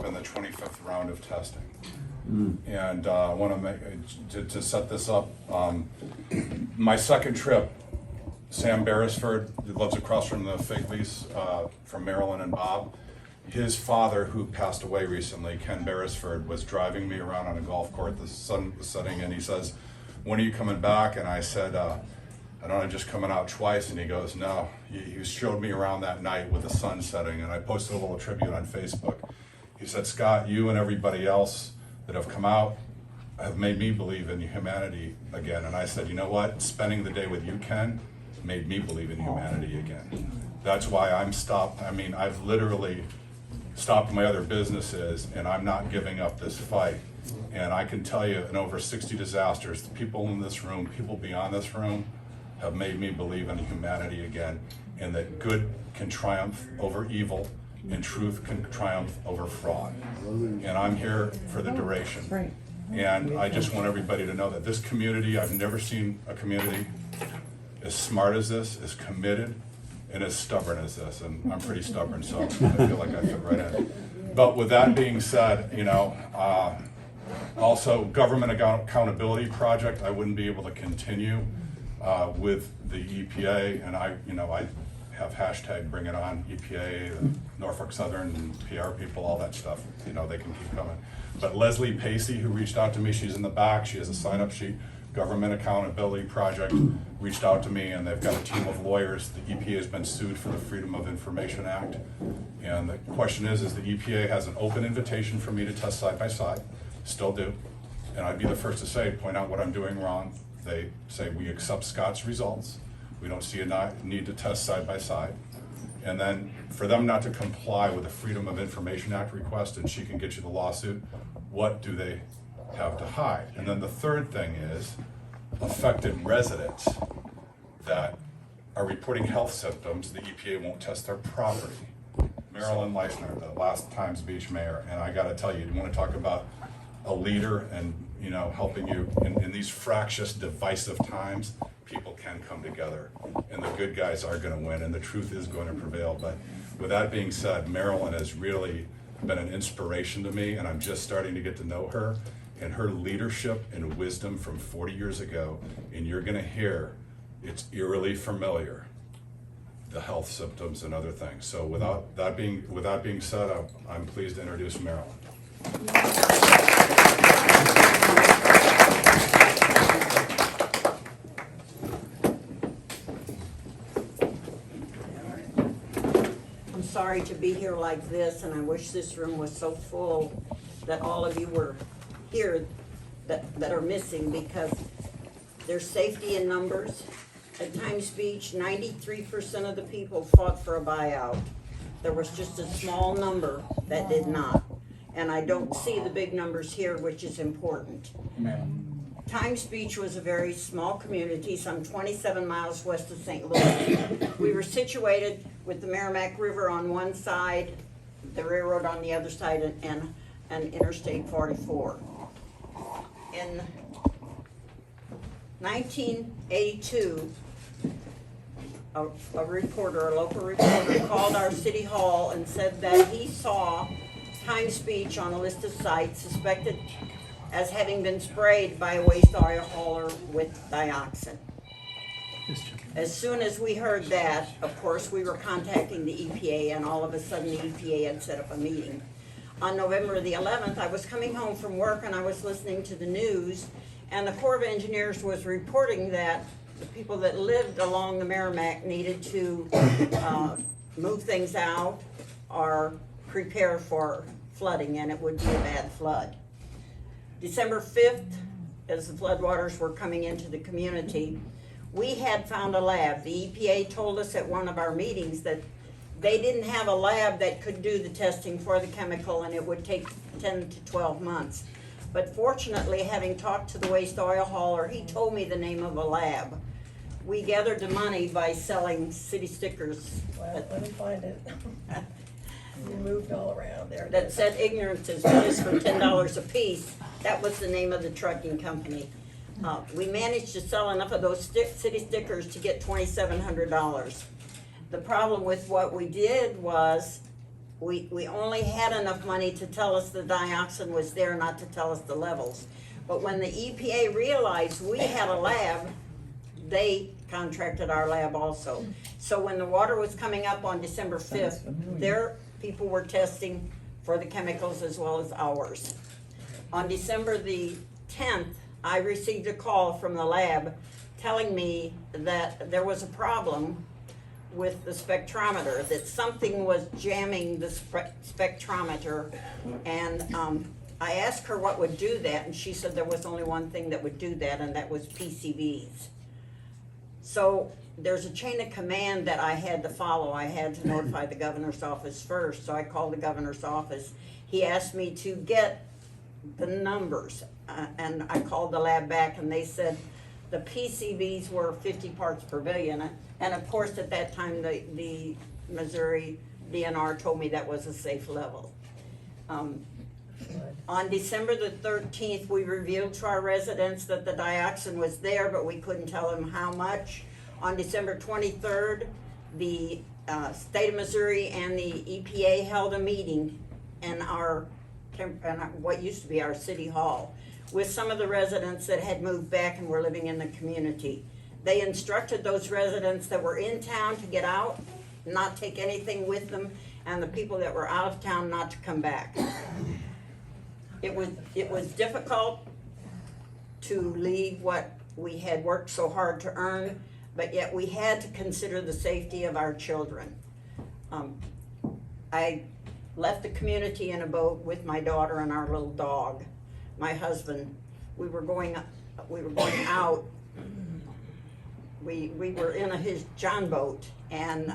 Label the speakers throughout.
Speaker 1: in the 25th round of testing. And I want to make, to set this up, my second trip, Sam Beresford, who lives across from the Figleys, from Marilyn and Bob, his father, who passed away recently, Ken Beresford, was driving me around on a golf court. The sun was setting, and he says, "When are you coming back?" And I said, "I don't know, just coming out twice." And he goes, "No." He showed me around that night with the sun setting, and I posted a little tribute on Facebook. He said, "Scott, you and everybody else that have come out have made me believe in humanity again." And I said, "You know what? Spending the day with you, Ken, made me believe in humanity again." That's why I'm stopped. I mean, I've literally stopped my other businesses, and I'm not giving up this fight. And I can tell you, in over 60 disasters, the people in this room, people beyond this room, have made me believe in humanity again, and that good can triumph over evil, and truth can triumph over fraud. And I'm here for the duration.
Speaker 2: Right.
Speaker 1: And I just want everybody to know that this community, I've never seen a community as smart as this, as committed, and as stubborn as this. And I'm pretty stubborn, so I feel like I fit right in. But with that being said, you know, also government accountability project, I wouldn't be able to continue with the EPA, and I have hashtag Bring It On EPA, Norfolk Southern, and PR people, all that stuff. You know, they can keep coming. But Leslie Pacey, who reached out to me, she's in the back. She has a sign-up sheet. Government Accountability Project reached out to me, and they've got a team of lawyers. The EPA has been sued for the Freedom of Information Act. And the question is the EPA has an open invitation for me to test side by side, still do. And I'd be the first to say, point out what I'm doing wrong. They say, we accept Scott's results. We don't see a need to test side by side. And then for them not to comply with the Freedom of Information Act request, and she can get you the lawsuit, what do they have to hide? And then the third thing is affected residents that are reporting health symptoms, the EPA won't test their property. Marilyn Leistner, the last Times Beach mayor, and I gotta tell you, you wanna talk about a leader and, you know, helping you in these fractious, divisive times, people can come together, and the good guys are gonna win, and the truth is going to prevail. But with that being said, Marilyn has really been an inspiration to me, and I'm just starting to get to know her, and her leadership and wisdom from 40 years ago, and you're gonna hear, it's eerily familiar, the health symptoms and other things. So with that being said, I'm pleased to introduce Marilyn.
Speaker 3: I'm sorry to be here like this, and I wish this room was so full that all of you were here that are missing, because there's safety in numbers. At Times Beach, 93% of the people fought for a buyout. There was just a small number that did not. And I don't see the big numbers here, which is important. Times Beach was a very small community, some 27 miles west of St. Louis. We were situated with the Merrimack River on one side, the railroad on the other side, and Interstate 44. In 1982, a local reporter called our city hall and said that he saw Times Beach on a list of sites suspected as having been sprayed by a waste oil hauler with dioxin. As soon as we heard that, of course, we were contacting the EPA, and all of a sudden the EPA had set up a meeting. On November the 11th, I was coming home from work and I was listening to the news, and the Corps of Engineers was reporting that the people that lived along the Merrimack needed to move things out or prepare for flooding, and it would be a bad flood. December 5th, as the floodwaters were coming into the community, we had found a lab. The EPA told us at one of our meetings that they didn't have a lab that could do the testing for the chemical, and it would take 10 to 12 months. But fortunately, having talked to the waste oil hauler, he told me the name of a lab. We gathered the money by selling city stickers.
Speaker 2: Well, let me find it. You moved all around there.
Speaker 3: That said ignorance is bliss for $10 a piece. That was the name of the trucking company. We managed to sell enough of those city stickers to get $2,700. The problem with what we did was we only had enough money to tell us the dioxin was there, not to tell us the levels. But when the EPA realized we had a lab, they contracted our lab also. So when the water was coming up on December 5th, their people were testing for the chemicals as well as ours. On December the 10th, I received a call from the lab telling me that there was a problem with the spectrometer, that something was jamming the spectrometer. And I asked her what would do that, and she said there was only one thing that would do that, and that was PCBs. So there's a chain of command that I had to follow. I had to notify the governor's office first, so I called the governor's office. He asked me to get the numbers, and I called the lab back, and they said the PCBs were 50 parts per billion. And of course, at that time, the Missouri DNR told me that was a safe level. On December the 13th, we revealed to our residents that the dioxin was there, but we couldn't tell them how much. On December 23rd, the state of Missouri and the EPA held a meeting in what used to be our city hall with some of the residents that had moved back and were living in the community. They instructed those residents that were in town to get out, not take anything with them, and the people that were out of town not to come back. It was difficult to leave what we had worked so hard to earn, but yet we had to consider the safety of our children. I left the community in a boat with my daughter and our little dog. My husband, we were going out. We were in his John boat, and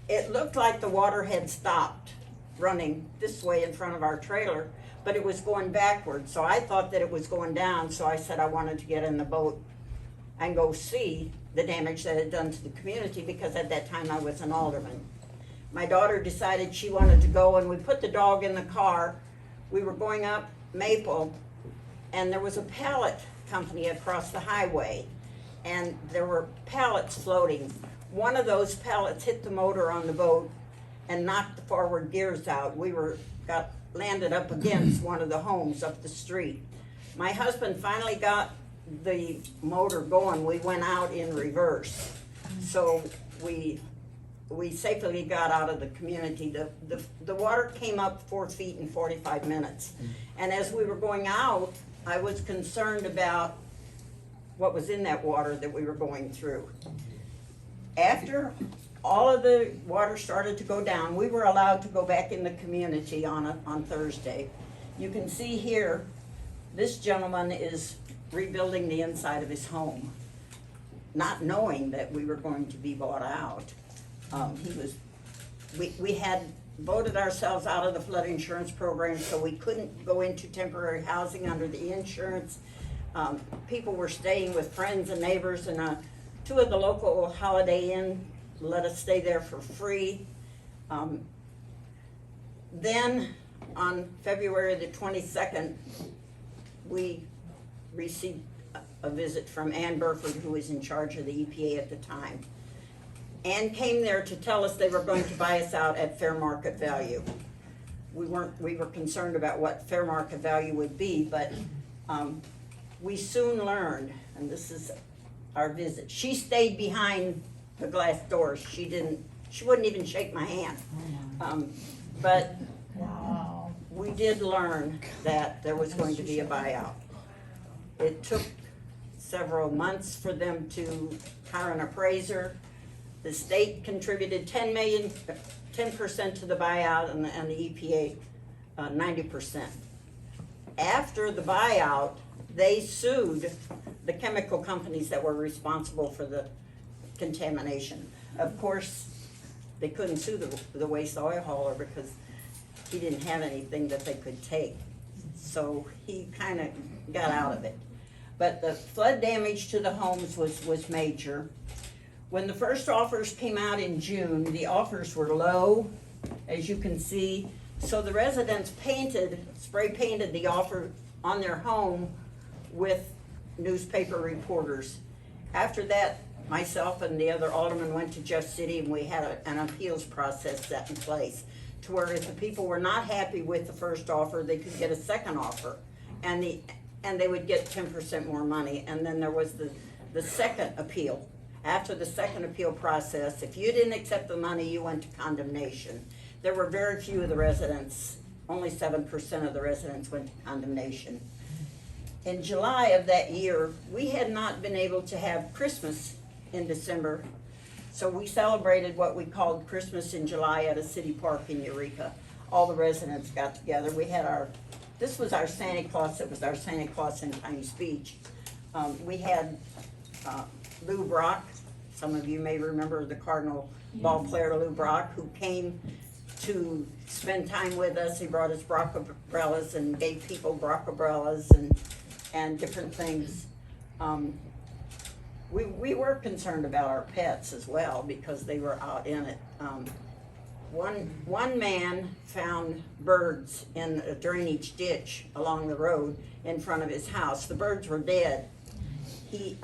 Speaker 3: it looked like the water had stopped running this way in front of our trailer, but it was going backwards. So I thought that it was going down, so I said I wanted to get in the boat and go see the damage that it had done to the community, because at that time I was an alderman. My daughter decided she wanted to go, and we put the dog in the car. We were going up Maple, and there was a pallet company across the highway, and there were pallets floating. One of those pallets hit the motor on the boat and knocked the forward gears out. We got landed up against one of the homes up the street. My husband finally got the motor going. We went out in reverse. So we safely got out of the community. The water came up 4 feet in 45 minutes. And as we were going out, I was concerned about what was in that water that we were going through. After all of the water started to go down, we were allowed to go back in the community on Thursday. You can see here, this gentleman is rebuilding the inside of his home, not knowing that we were going to be bought out. We had voted ourselves out of the flood insurance program, so we couldn't go into temporary housing under the insurance. People were staying with friends and neighbors, and 2 of the local Holiday Inn let us stay there for free. Then on February the 22nd, we received a visit from Ann Burford, who was in charge of the EPA at the time. Ann came there to tell us they were going to buy us out at fair market value. We were concerned about what fair market value would be, but we soon learned, and this is our visit. She stayed behind the glass doors. She wouldn't even shake my hand. But
Speaker 2: Wow.
Speaker 3: we did learn that there was going to be a buyout. It took several months for them to hire an appraiser. The state contributed 10% to the buyout, and the EPA 90%. After the buyout, they sued the chemical companies that were responsible for the contamination. Of course, they couldn't sue the waste oil hauler because he didn't have anything that they could take. So he kind of got out of it. But the flood damage to the homes was major. When the first offers came out in June, the offers were low, as you can see. So the residents spray painted the offer on their home with newspaper reporters. After that, myself and the other aldermen went to Jeff City, and we had an appeals process set in place to where if the people were not happy with the first offer, they could get a second offer, and they would get 10% more money. And then there was the second appeal. After the second appeal process, if you didn't accept the money, you went to condemnation. There were very few of the residents, only 7% of the residents went to condemnation. In July of that year, we had not been able to have Christmas in December, so we celebrated what we called Christmas in July at a city park in Eureka. All the residents got together. We had this was our Santa Claus. It was our Santa Claus in Times Beach. We had Lou Brock. Some of you may remember the Cardinal ball player Lou Brock, who came to spend time with us. He brought us Brock umbrellas and gave people Brock umbrellas and different things. We were concerned about our pets as well because they were out in it. One man found birds in a drainage ditch along the road in front of his house. The birds were dead. He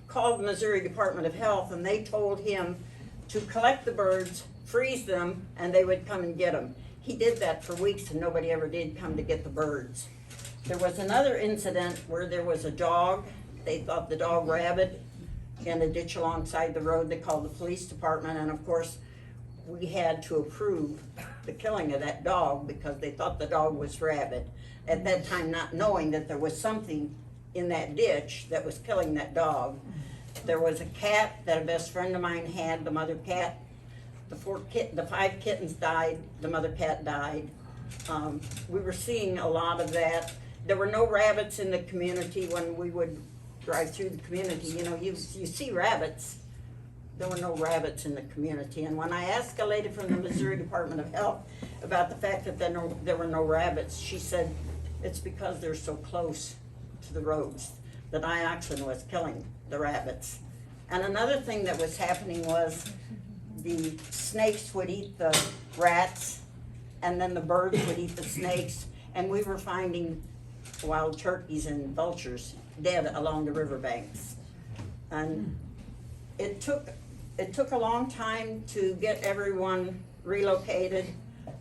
Speaker 3: called the Missouri Department of Health, and they told him to collect the birds, freeze them, and they would come and get them. He did that for weeks, and nobody ever did come to get the birds. There was another incident where there was a dog. They thought the dog rabid in a ditch alongside the road. They called the police department, and of course, we had to approve the killing of that dog because they thought the dog was rabid. At that time, not knowing that there was something in that ditch that was killing that dog. There was a cat that a best friend of mine had, the mother cat. The 5 kittens died, the mother cat died. We were seeing a lot of that. There were no rabbits in the community when we would drive through the community. You know, you see rabbits. There were no rabbits in the community. And when I asked a lady from the Missouri Department of Health about the fact that there were no rabbits, she said it's because they're so close to the roads. The dioxin was killing the rabbits. And another thing that was happening was the snakes would eat the rats, and then the birds would eat the snakes, and we were finding wild turkeys and vultures dead along the riverbanks. And it took a long time to get everyone relocated.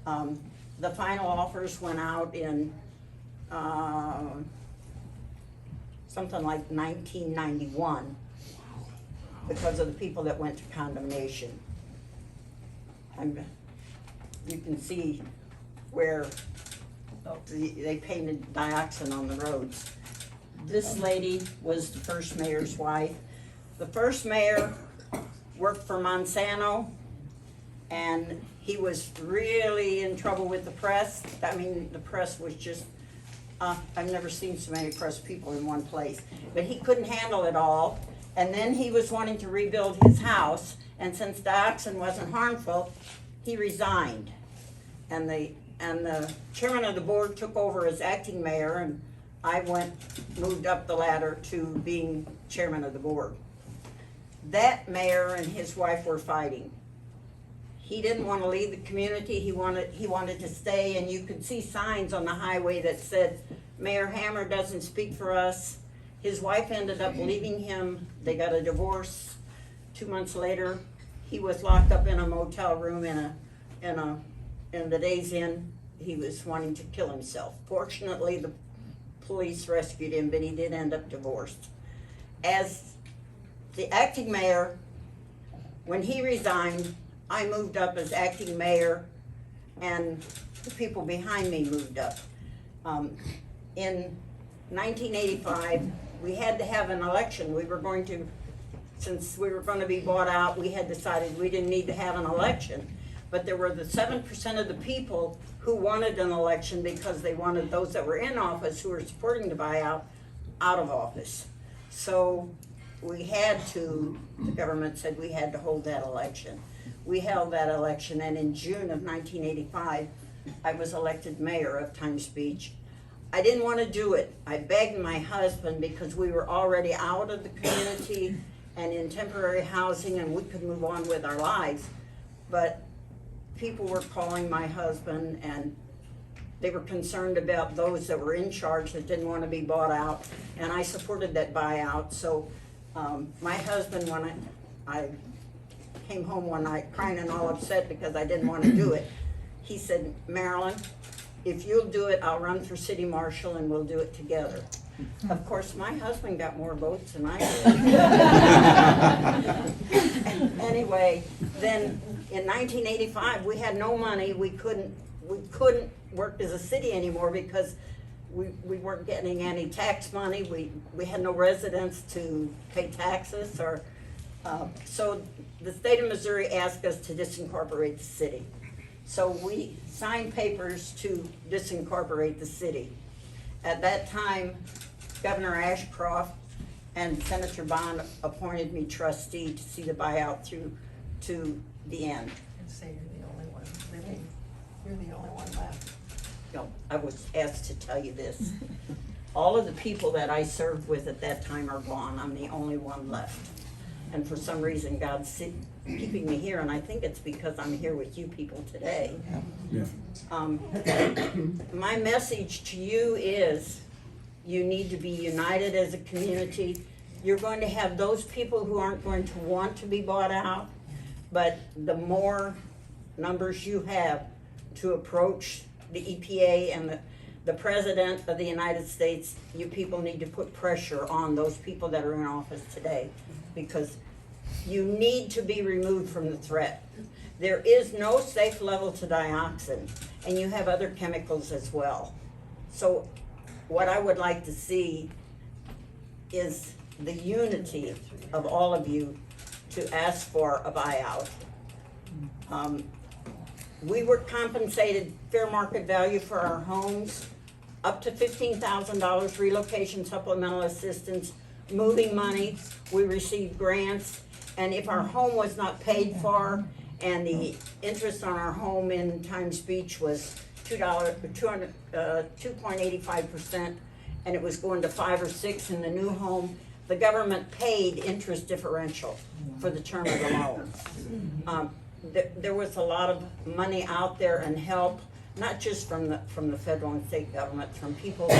Speaker 3: The final offers went out in something like 1991 because of the people that went to condemnation. You can see where they painted dioxin on the roads. This lady was the first mayor's wife. The first mayor worked for Monsanto, and he was really in trouble with the press. I mean, the press was just, I've never seen so many press people in one place. But he couldn't handle it all. And then he was wanting to rebuild his house, and since dioxin wasn't harmful, he resigned. And the chairman of the board took over as acting mayor, and I moved up the ladder to being chairman of the board. That mayor and his wife were fighting. He didn't want to leave the community. He wanted to stay, and you could see signs on the highway that said, Mayor Hammer doesn't speak for us. His wife ended up leaving him. They got a divorce. 2 months later, he was locked up in a motel room in the Days Inn. He was wanting to kill himself. Fortunately, the police rescued him, but he did end up divorced. As the acting mayor, when he resigned, I moved up as acting mayor, and the people behind me moved up. In 1985, we had to have an election. Since we were going to be bought out, we had decided we didn't need to have an election. But there were the 7% of the people who wanted an election because they wanted those that were in office who were supporting the buyout out of office. So the government said we had to hold that election. We held that election, and in June of 1985, I was elected mayor of Times Beach. I didn't want to do it. I begged my husband because we were already out of the community and in temporary housing, and we could move on with our lives. But people were calling my husband, and they were concerned about those that were in charge that didn't want to be bought out, and I supported that buyout. So My husband, when I came home one night crying and all upset because I didn't want to do it, he said, Marilyn, if you'll do it, I'll run for city marshal and we'll do it together. Of course, my husband got more votes than I did. Anyway, then in 1985, we had no money. We couldn't work as a city anymore because we weren't getting any tax money. We had no residents to pay taxes, or so the state of Missouri asked us to disincorporate the city. So we signed papers to disincorporate the city. At that time, Governor Ashcroft and Senator Bond appointed me trustee to see the buyout through to the end.
Speaker 2: And say you're the only one living, you're the only one left.
Speaker 3: No, I was asked to tell you this. All of the people that I served with at that time are gone. I'm the only one left. And for some reason, God's keeping me here, and I think it's because I'm here with you people today.
Speaker 4: Yeah.
Speaker 3: My message to you is you need to be united as a community. You're going to have those people who aren't going to want to be bought out, but the more numbers you have to approach the EPA and the President of the United States, you people need to put pressure on those people that are in office today, because you need to be removed from the threat. There is no safe level to dioxin, and you have other chemicals as well. So what I would like to see is the unity of all of you to ask for a buyout. We were compensated fair market value for our homes, up to $15,000 relocation supplemental assistance, moving money. We received grants, and if our home was not paid for and the interest on our home in Times Beach was $2.85%, and it was going to 5 or 6 in the new home, the government paid interest differential for the term of the loan. There was a lot of money out there and help, not just from the federal and state government, from people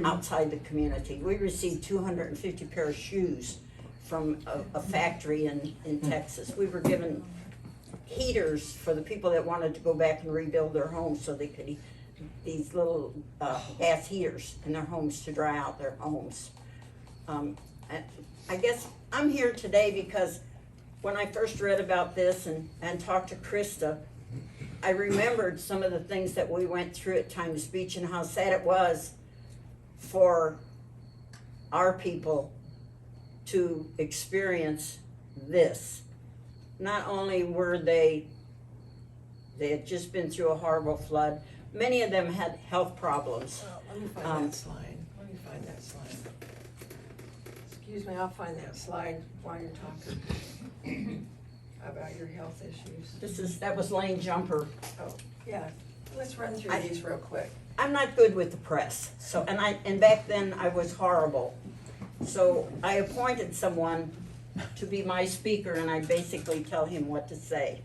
Speaker 3: outside the community. We received 250 pair of shoes from a factory in Texas. We were given heaters for the people that wanted to go back and rebuild their homes, so they could these little gas heaters in their homes to dry out their homes. And I guess I'm here today because when I first read about this and talked to Krista, I remembered some of the things that we went through at Times Beach and how sad it was for our people to experience this. Not only were they had just been through a horrible flood, many of them had health problems.
Speaker 2: Let me find that slide. Excuse me, I'll find that slide while you're talking about your health issues.
Speaker 3: That was Lane Jumper.
Speaker 2: Oh, yeah, let's run through these real quick.
Speaker 3: I'm not good with the press, so, and back then I was horrible. So I appointed someone to be my speaker, and I basically tell him what to say.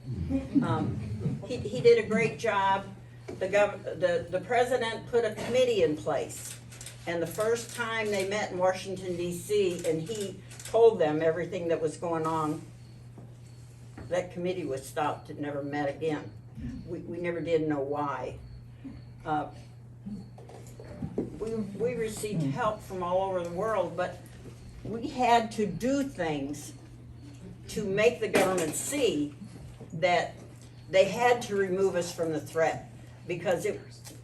Speaker 3: He did a great job. The president put a committee in place, and the first time they met in Washington, D.C., and he told them everything that was going on, that committee was stopped. It never met again. We never did know why. We received help from all over the world, but we had to do things to make the government see that they had to remove us from the threat, because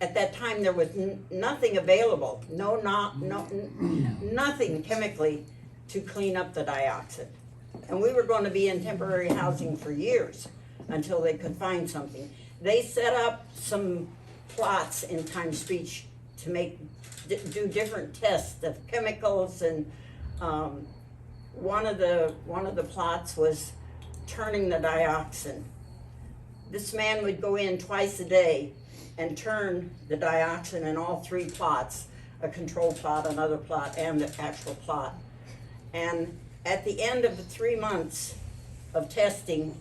Speaker 3: at that time there was nothing available, nothing chemically to clean up the dioxin. And we were going to be in temporary housing for years until they could find something. They set up some plots in Times Beach to do different tests of chemicals, and one of the plots was turning the dioxin. This man would go in twice a day and turn the dioxin in all 3 plots, a control plot, another plot, and the actual plot. And at the end of the 3 months of testing,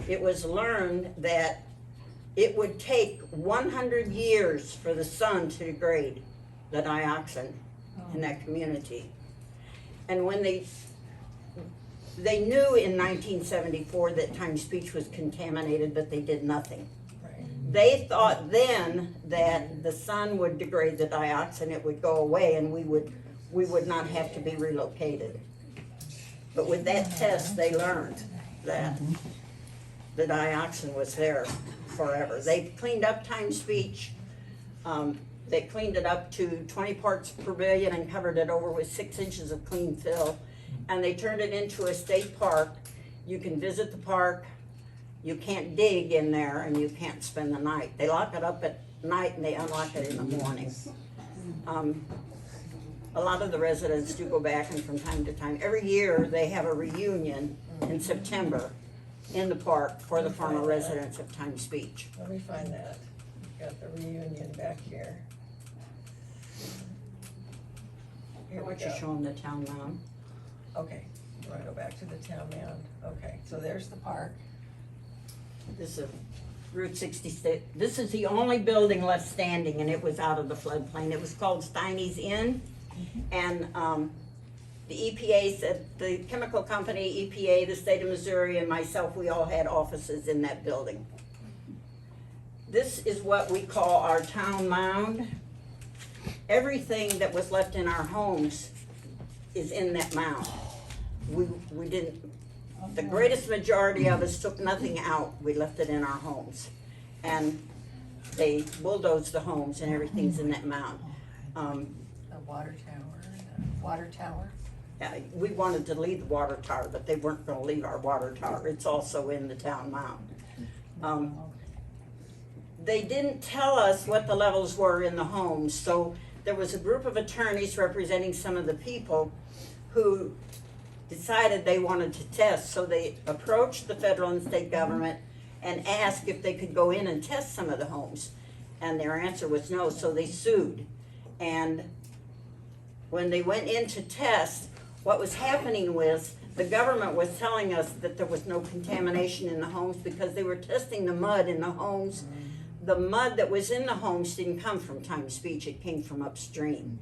Speaker 3: it was learned that it would take 100 years for the sun to degrade the dioxin in that community. And when they they knew in 1974 that Times Beach was contaminated, but they did nothing.
Speaker 2: Right.
Speaker 3: They thought then that the sun would degrade the dioxin, it would go away, and we would not have to be relocated. But with that test, they learned that the dioxin was there forever. They cleaned up Times Beach. They cleaned it up to 20 parts per billion and covered it over with 6 inches of clean fill. And they turned it into a state park. You can visit the park. You can't dig in there, and you can't spend the night. They lock it up at night and they unlock it in the morning. A lot of the residents do go back, and from time to time, every year they have a reunion in September in the park for the former residents of Times Beach.
Speaker 2: Let me find that. Got the reunion back here. Here we
Speaker 3: What you
Speaker 2: go.
Speaker 3: showing the town mound?
Speaker 2: Okay, you wanna go back to the town mound? Okay, so there's the park.
Speaker 3: This is Route 66. This is the only building left standing, and it was out of the floodplain. It was called Steiny's Inn. And the EPA said, the chemical company, EPA, the state of Missouri, and myself, we all had offices in that building. This is what we call our town mound. Everything that was left in our homes is in that mound. We didn't, the greatest majority of us took nothing out. We left it in our homes. And they bulldozed the homes, and everything's in that mound.
Speaker 2: The water tower.
Speaker 3: Yeah, we wanted to leave the water tower, but they weren't gonna leave our water tower. It's also in the town mound. They didn't tell us what the levels were in the homes, so there was a group of attorneys representing some of the people who decided they wanted to test, so they approached the federal and state government and asked if they could go in and test some of the homes. And their answer was no, so they sued. And when they went in to test, what was happening was the government was telling us that there was no contamination in the homes because they were testing the mud in the homes. The mud that was in the homes didn't come from Times Beach, it came from upstream.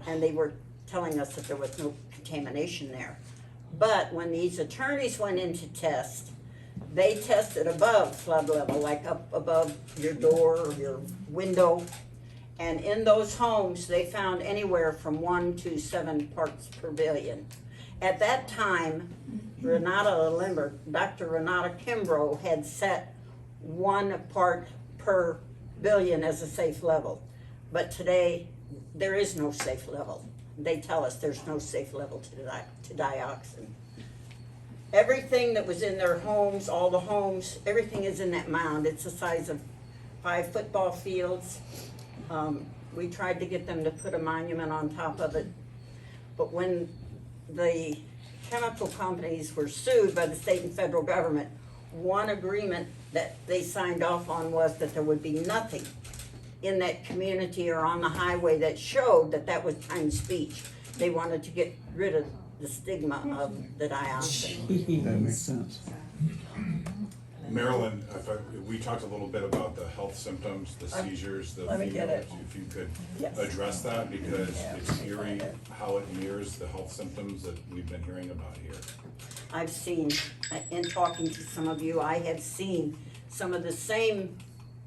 Speaker 3: And they were telling us that there was no contamination there. But when these attorneys went in to test, they tested above flood level, like up above your door or your window. And in those homes, they found anywhere from 1 to 7 parts per billion. At that time, Dr. Renata Kimbrough had set 1 part per billion as a safe level. But today, there is no safe level. They tell us there's no safe level to dioxin. Everything that was in their homes, all the homes, everything is in that mound. It's the size of 5 football fields. We tried to get them to put a monument on top of it. But when the chemical companies were sued by the state and federal government, one agreement that they signed off on was that there would be nothing in that community or on the highway that showed that that was Times Beach. They wanted to get rid of the stigma of the dioxin.
Speaker 4: That makes sense.
Speaker 1: Marilyn, we talked a little bit about the health symptoms, the seizures, the
Speaker 2: Let me get
Speaker 1: fever.
Speaker 2: it.
Speaker 1: If you could
Speaker 2: Yes.
Speaker 1: address that, because
Speaker 2: Yeah,
Speaker 1: it's
Speaker 2: let me
Speaker 1: eerie
Speaker 2: find it.
Speaker 1: how it mirrors the health symptoms that we've been hearing about here.
Speaker 3: I've seen, in talking to some of you, I have seen some of the same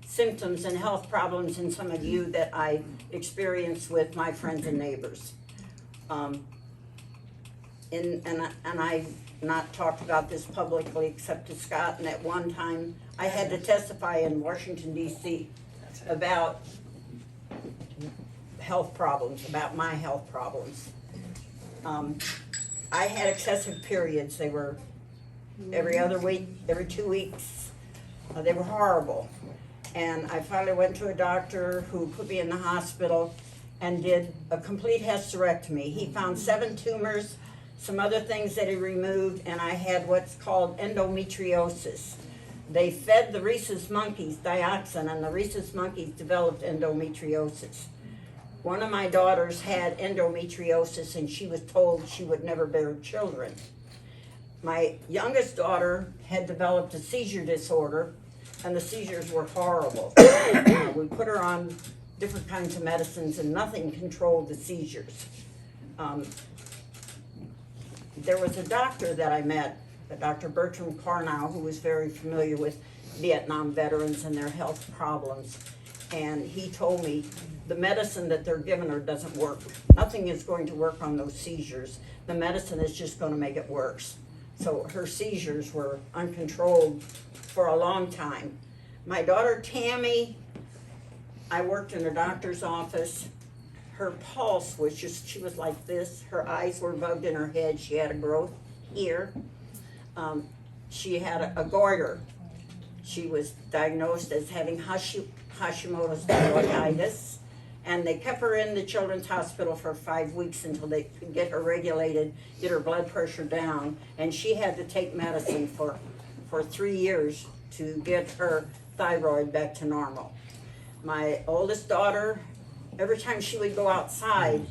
Speaker 3: symptoms and health problems in some of you that I experienced with my friends and neighbors. And I've not talked about this publicly except to Scott, and at one time, I had to testify in Washington DC about health problems, about my health problems. I had excessive periods. They were every other week, every 2 weeks. They were horrible. And I finally went to a doctor who put me in the hospital and did a complete hysterectomy. He found 7 tumors, some other things that he removed, and I had what's called endometriosis. They fed the rhesus monkeys dioxin, and the rhesus monkeys developed endometriosis. One of my daughters had endometriosis, and she was told she would never bear children. My youngest daughter had developed a seizure disorder, and the seizures were horrible. We put her on different kinds of medicines, and nothing controlled the seizures. there was a doctor that I met, Dr. Bertram Carnow, who was very familiar with Vietnam veterans and their health problems. And he told me the medicine that they're giving her doesn't work. Nothing is going to work on those seizures. The medicine is just gonna make it worse. So her seizures were uncontrolled for a long time. My daughter Tammy, I worked in a doctor's office. Her pulse was just, she was like this. Her eyes were bugged in her head. She had a growth here. She had a goiter. She was diagnosed as having Hashimoto's thyroiditis. And they kept her in the children's hospital for 5 weeks until they could get her regulated, get her blood pressure down. And she had to take medicine for 3 years to get her thyroid back to normal. My oldest daughter, every time she would go outside,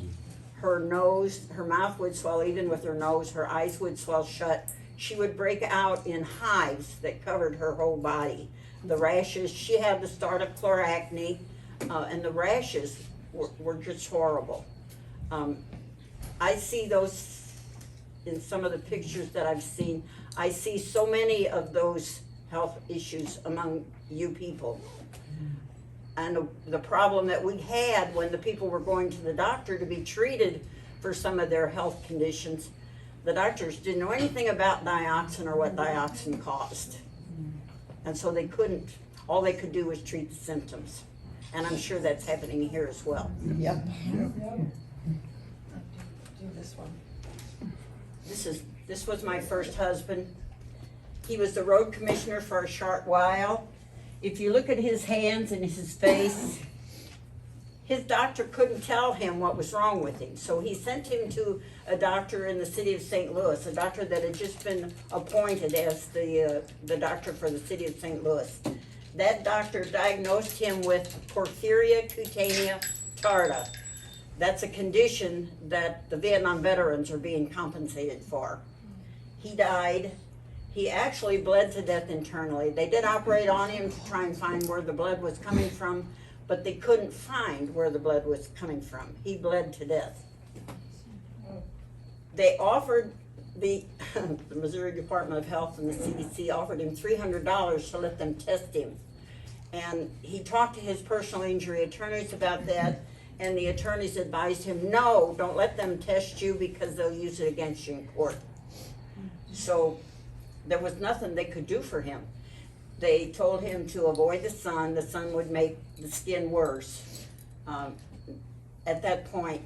Speaker 3: her nose, her mouth would swell, even with her nose, her eyes would swell shut. She would break out in hives that covered her whole body. The rashes, she had the start of chloracne, and the rashes were just horrible. I see those in some of the pictures that I've seen. I see so many of those health issues among you people. And the problem that we had when the people were going to the doctor to be treated for some of their health conditions, the doctors didn't know anything about dioxin or what dioxin caused. And so they couldn't, all they could do was treat the symptoms. And I'm sure that's happening here as well.
Speaker 4: Yep.
Speaker 2: Do this one.
Speaker 3: This was my first husband. He was the road commissioner for a short while. If you look at his hands and his face, his doctor couldn't tell him what was wrong with him. So he sent him to a doctor in the city of St. Louis, a doctor that had just been appointed as the doctor for the city of St. Louis. That doctor diagnosed him with porphyria cutanea tarda. That's a condition that the Vietnam veterans are being compensated for. He died. He actually bled to death internally. They did operate on him to try and find where the blood was coming from, but they couldn't find where the blood was coming from. He bled to death. They offered, the Missouri Department of Health and the CDC offered him $300 to let them test him. And he talked to his personal injury attorneys about that, and the attorneys advised him, no, don't let them test you because they'll use it against you in court. So there was nothing they could do for him. They told him to avoid the sun would make the skin worse. At that point,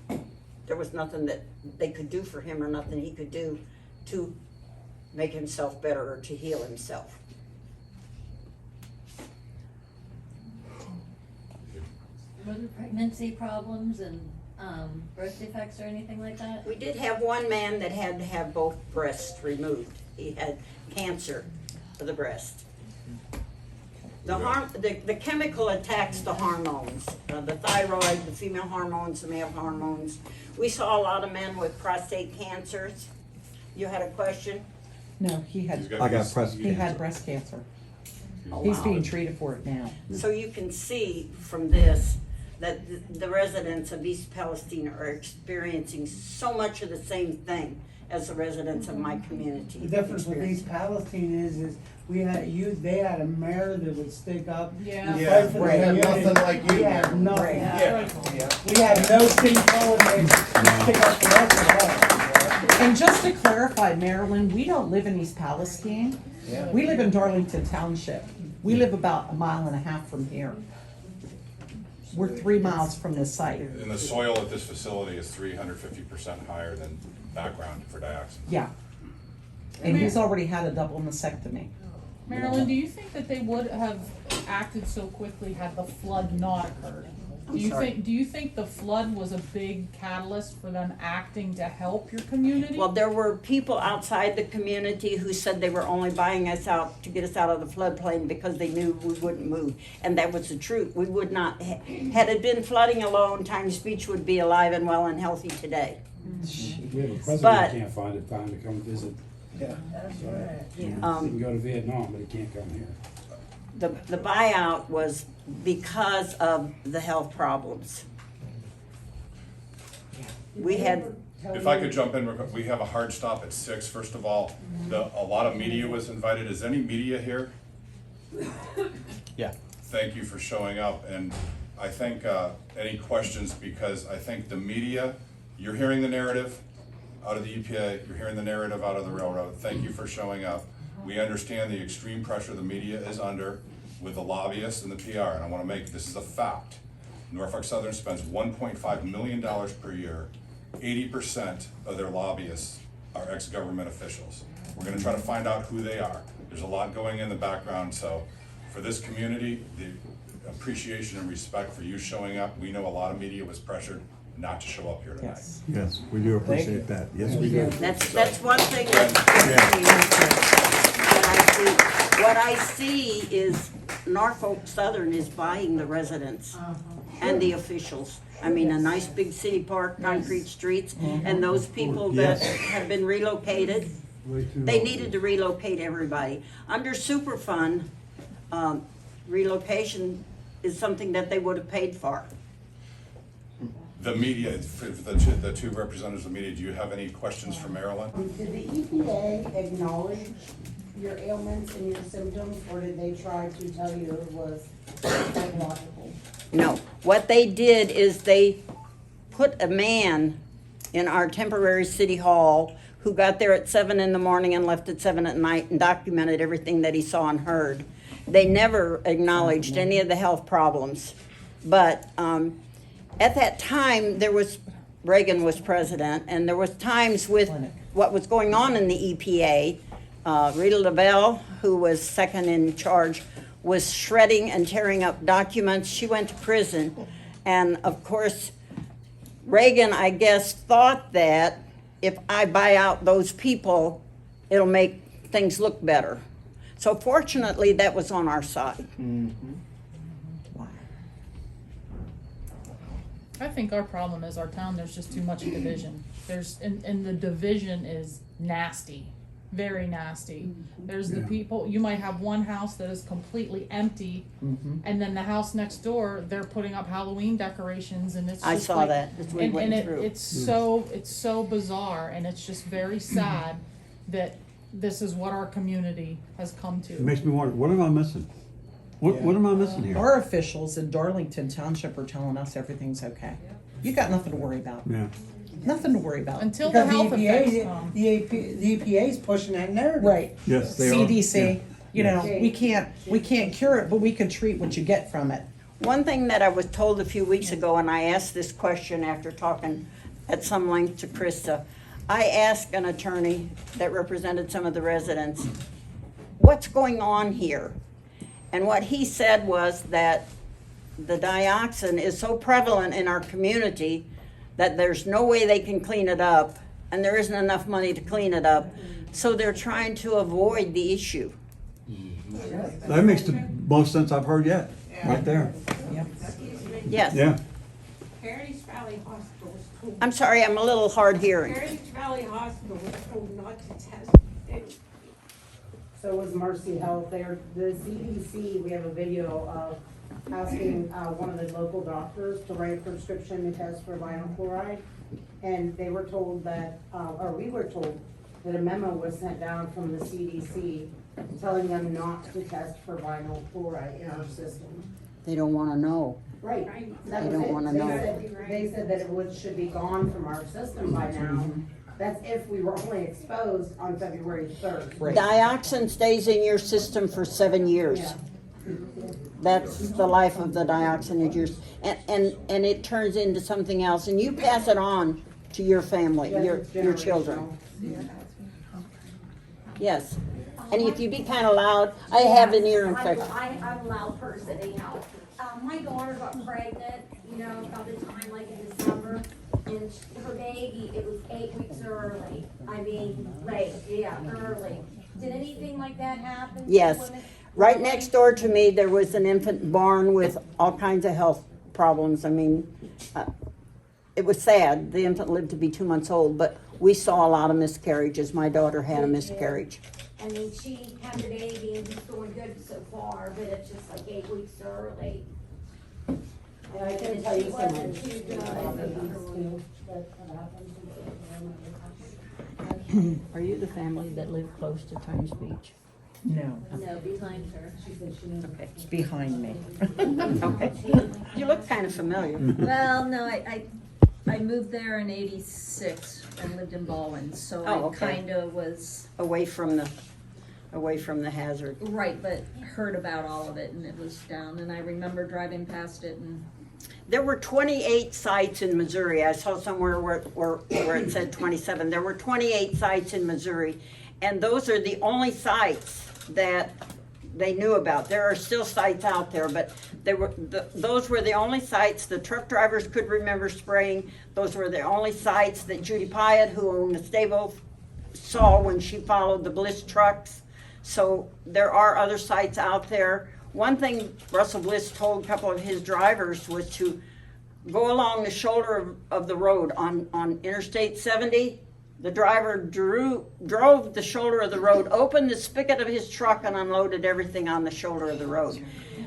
Speaker 3: there was nothing that they could do for him or nothing he could do to make himself better or to heal himself.
Speaker 5: Were there pregnancy problems and birth defects or anything like that?
Speaker 3: We did have one man that had to have both breasts removed. He had cancer of the breast. The chemical attacks the hormones, the thyroid, the female hormones, the male hormones. We saw a lot of men with prostate cancers. You had a question?
Speaker 4: No, he had breast cancer. He's being treated for it now.
Speaker 3: So you can see from this that the residents of East Palestine are experiencing so much of the same thing as the residents of my community.
Speaker 6: The difference with East Palestine is they had a mayor that would stick up and
Speaker 7: Yeah,
Speaker 6: fight for
Speaker 7: we
Speaker 6: the
Speaker 7: had
Speaker 6: community.
Speaker 7: nothing like you,
Speaker 6: We had
Speaker 7: man.
Speaker 6: nothing.
Speaker 7: Yeah.
Speaker 6: We had no city politics to stick up for us at all.
Speaker 4: And just to clarify, Marilyn, we don't live in East Palestine.
Speaker 7: Yeah.
Speaker 4: We live in Darlington Township. We live about 1.5 miles from here. We're 3 miles from this site.
Speaker 1: And the soil at this facility is 350% higher than background for dioxin.
Speaker 4: Yeah. And he's already had a double mastectomy.
Speaker 8: Marilyn, do you think that they would have acted so quickly had the flood not occurred? Do you think the flood was a big catalyst for them acting to help your community?
Speaker 3: Well, there were people outside the community who said they were only buying us out to get us out of the floodplain because they knew we wouldn't move. And that was the truth. We would not, had it been flooding alone, Times Beach would be alive and well and healthy today.
Speaker 9: We have a president
Speaker 3: But-
Speaker 9: who can't find a time to come visit.
Speaker 7: Yeah.
Speaker 9: He can go to Vietnam, but he can't come here.
Speaker 3: The buyout was because of the health problems. We had
Speaker 1: If I could jump in, we have a hard stop at 6. First of all, a lot of media was invited. Is any media here?
Speaker 7: Yeah.
Speaker 1: Thank you for showing up, and I think, any questions, because I think the media, you're hearing the narrative out of the EPA, you're hearing the narrative out of the railroad. Thank you for showing up. We understand the extreme pressure the media is under with the lobbyists and the PR, and I wanna make, this is a fact. Norfolk Southern spends $1.5 million per year. 80% of their lobbyists are ex-government officials. We're gonna try to find out who they are. There's a lot going in the background, so for this community, the appreciation and respect for you showing up. We know a lot of media was pressured not to show up here tonight.
Speaker 4: Yes.
Speaker 7: Yes, we do appreciate that. Yes, we do.
Speaker 3: That's one thing that what I see is Norfolk Southern is buying the residents and the officials. I mean, a nice big city park, concrete streets, and those people that have been relocated, they needed to relocate everybody. Under Superfund, relocation is something that they would have paid for.
Speaker 1: The media, for the two representatives of the media, do you have any questions for Marilyn?
Speaker 6: Did the EPA acknowledge your ailments and your symptoms, or did they try to tell you it was psychological?
Speaker 3: No, what they did is they put a man in our temporary city hall who got there at 7 in the morning and left at 7 at night and documented everything that he saw and heard. They never acknowledged any of the health problems. But at that time, Reagan was president, and there was times with what was going on in the EPA. Rita LaBelle, who was second in charge, was shredding and tearing up documents. She went to prison. And of course, Reagan, I guess, thought that if I buy out those people, it'll make things look better. So fortunately, that was on our side.
Speaker 4: Wow.
Speaker 8: I think our problem is our town, there's just too much division. And the division is nasty, very nasty. There's the people, you might have one house that is completely empty, and then the house next door, they're putting up Halloween decorations, and it's just
Speaker 3: I saw
Speaker 8: like-
Speaker 3: that as we went through.
Speaker 8: It's so bizarre, and it's just very sad that this is what our community has come
Speaker 7: It
Speaker 8: to.
Speaker 7: makes me wonder, what am I missing? What am I missing here?
Speaker 4: Our officials in Darlington Township are telling us everything's okay. You got nothing to worry about.
Speaker 7: Yeah.
Speaker 4: Nothing to worry about.
Speaker 8: Until the
Speaker 6: Because
Speaker 8: health effects
Speaker 6: the
Speaker 8: come.
Speaker 6: EPA's pushing that narrative.
Speaker 4: Right.
Speaker 7: Yes, they are.
Speaker 4: CDC, you know,
Speaker 6: Yeah.
Speaker 4: we can't cure it, but we can treat what you get from it.
Speaker 3: One thing that I was told a few weeks ago, and I asked this question after talking at some length to Krista, I asked an attorney that represented some of the residents, what's going on here? And what he said was that the dioxin is so prevalent in our community that there's no way they can clean it up, and there isn't enough money to clean it up. So they're trying to avoid the issue.
Speaker 7: That makes the most sense I've heard yet, right there.
Speaker 4: Yep.
Speaker 3: Yes.
Speaker 7: Yeah.
Speaker 10: Heritage Valley Hospital was told,
Speaker 3: I'm sorry, I'm a little hard hearing.
Speaker 10: Heritage Valley Hospital was told not to test.
Speaker 6: So was Mercy Health there. The CDC, we have a video of asking one of the local doctors to write a prescription to test for vinyl chloride. And they were told that, or we were told that a memo was sent down from the CDC telling them not to test for vinyl chloride in our system.
Speaker 3: They don't want to know.
Speaker 6: Right. That
Speaker 3: They
Speaker 6: was
Speaker 3: don't
Speaker 6: it.
Speaker 3: wanna know.
Speaker 6: They said that it should be gone from our system by now. That's if we were only exposed on February 3rd.
Speaker 4: Right.
Speaker 3: Dioxin stays in your system for 7 years.
Speaker 6: Yeah.
Speaker 3: That's the life of the dioxin in yours. And it turns into something else, and you pass it on to your family,
Speaker 6: Yes,
Speaker 3: your
Speaker 6: it's
Speaker 3: children.
Speaker 6: generational.
Speaker 3: Yes. And if you be kind of loud, I have an ear infection.
Speaker 11: I'm a loud person, you know. My daughter got pregnant, you know, about the time like in December, and her baby, it was 8 weeks early. I mean, late, yeah, early. Did anything like that happen? to
Speaker 3: Yes.
Speaker 11: women?
Speaker 3: Right next door to me, there was an infant barn with all kinds of health problems. I mean, it was sad. The infant lived to be 2 months old, but we saw a lot of miscarriages. My daughter had a miscarriage.
Speaker 11: I mean, she had the baby and he's doing good so far, but it's just like 8 weeks early.
Speaker 6: And I can tell you
Speaker 11: She
Speaker 6: some
Speaker 11: wasn't too good.
Speaker 6: that happens.
Speaker 3: Are you the family that live close to Times Beach?
Speaker 4: No,
Speaker 5: No, behind her.
Speaker 3: Okay.
Speaker 4: it's behind me.
Speaker 3: Okay. You look kind of familiar.
Speaker 5: Well, no, I moved there in '86 and lived in Baldwin, so
Speaker 3: Oh,
Speaker 5: I
Speaker 3: okay.
Speaker 5: kinda was,
Speaker 3: Away from the hazard.
Speaker 5: right, but heard about all of it and it was down and I remember driving past it and,
Speaker 3: There were 28 sites in Missouri. I saw somewhere where it said 27. There were 28 sites in Missouri, and those are the only sites that they knew about. There are still sites out there, but those were the only sites the truck drivers could remember spraying. Those were the only sites that Judy Pyatt, who owned the stable, saw when she followed the Bliss trucks. So there are other sites out there. One thing Russell Bliss told a couple of his drivers was to go along the shoulder of the road on Interstate 70. The driver drove the shoulder of the road, opened the spigot of his truck, and unloaded everything on the shoulder of the road.